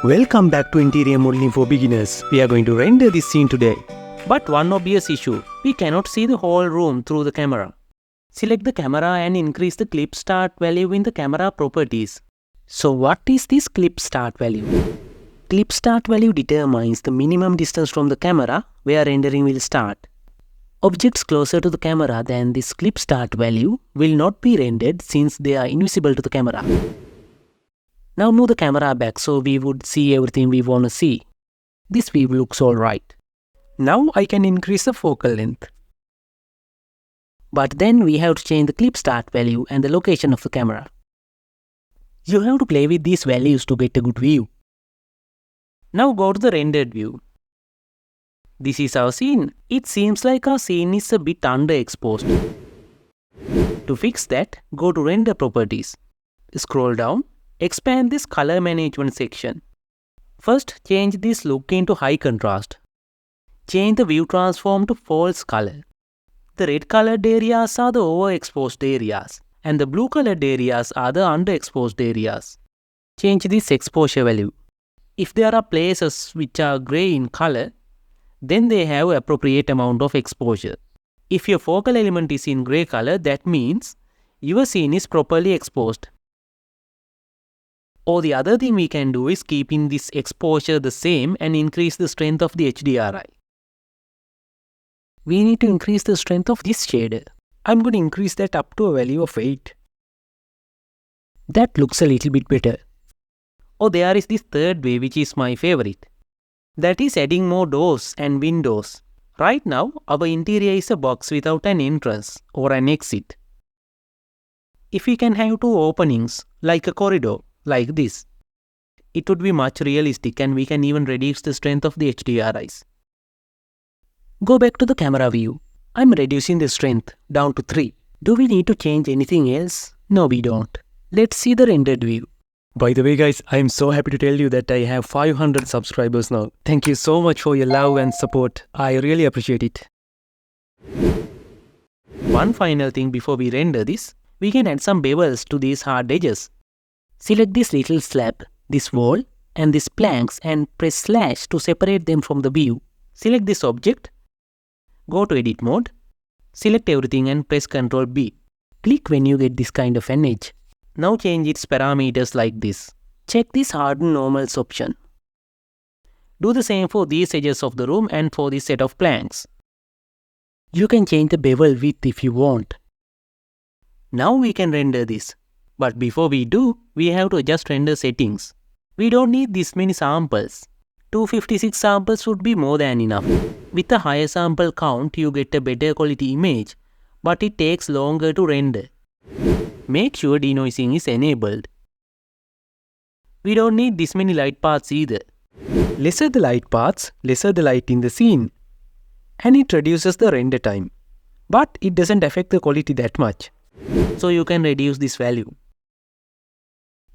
Welcome back to Interior Modeling for Beginners. We are going to render this scene today. But one obvious issue, we cannot see the whole room through the camera. Select the camera and increase the clip start value in the camera properties. So what is this clip start value? Clip start value determines the minimum distance from the camera where rendering will start. Objects closer to the camera than this clip start value will not be rendered since they are invisible to the camera. Now move the camera back so we would see everything we want to see. This view looks alright. Now I can increase the focal length. But then we have to change the clip start value and the location of the camera. You have to play with these values to get a good view. Now go to the rendered view. This is our scene. It seems like our scene is a bit underexposed. To fix that, go to render properties. Scroll down. Expand this color management section. First, change this look into high contrast. Change the view transform to false color. The red colored areas are the overexposed areas and the blue colored areas are the underexposed areas. Change this exposure value. If there are places which are gray in color, then they have appropriate amount of exposure. If your focal element is in gray color, that means your scene is properly exposed. Or the other thing we can do is keeping this exposure the same and increase the strength of the HDRI. We need to increase the strength of this shader. I'm going to increase that up to a value of 8. That looks a little bit better. Oh, there is this third way which is my favorite. That is adding more doors and windows. Right now, our interior is a box without an entrance or an exit. If we can have two openings, like a corridor, like this, it would be much realistic and we can even reduce the strength of the HDRIs. Go back to the camera view. I'm reducing the strength down to 3. Do we need to change anything else? No, we don't. Let's see the rendered view. By the way guys, I am so happy to tell you that I have 500 subscribers now. Thank you so much for your love and support. I really appreciate it. One final thing before we render this, we can add some bevels to these hard edges. Select this little slab, this wall and these planks and press slash to separate them from the view. Select this object, go to edit mode, select everything and press Ctrl B. Click when you get this kind of an edge. Now change its parameters like this. Check this harden normals option. Do the same for these edges of the room and for this set of planks. You can change the bevel width if you want. Now we can render this. But before we do, we have to adjust render settings. We don't need this many samples. 256 samples would be more than enough. With a higher sample count, you get a better quality image, but it takes longer to render. Make sure denoising is enabled. We don't need this many light paths either. Lesser the light paths, lesser the light in the scene. And it reduces the render time. But it doesn't affect the quality that much. So you can reduce this value.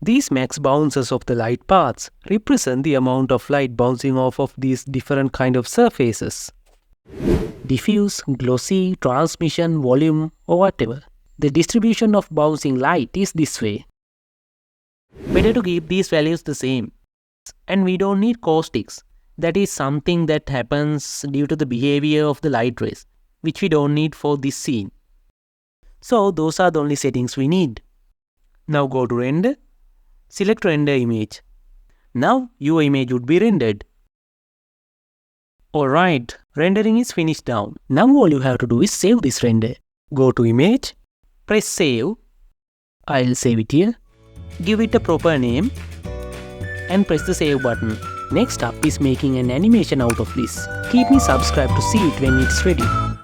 These max bounces of the light paths represent the amount of light bouncing off of these different kind of surfaces. Diffuse, glossy, transmission, volume or whatever. The distribution of bouncing light is this way. Better to keep these values the same. And we don't need caustics. That is something that happens due to the behavior of the light rays, which we don't need for this scene. So those are the only settings we need. Now go to render. Select render image. Now your image would be rendered. Alright, rendering is finished now. Now all you have to do is save this render. Go to image, press save. I'll save it here. Give it a proper name and press the save button. Next up is making an animation out of this. Keep me subscribed to see it when it's ready.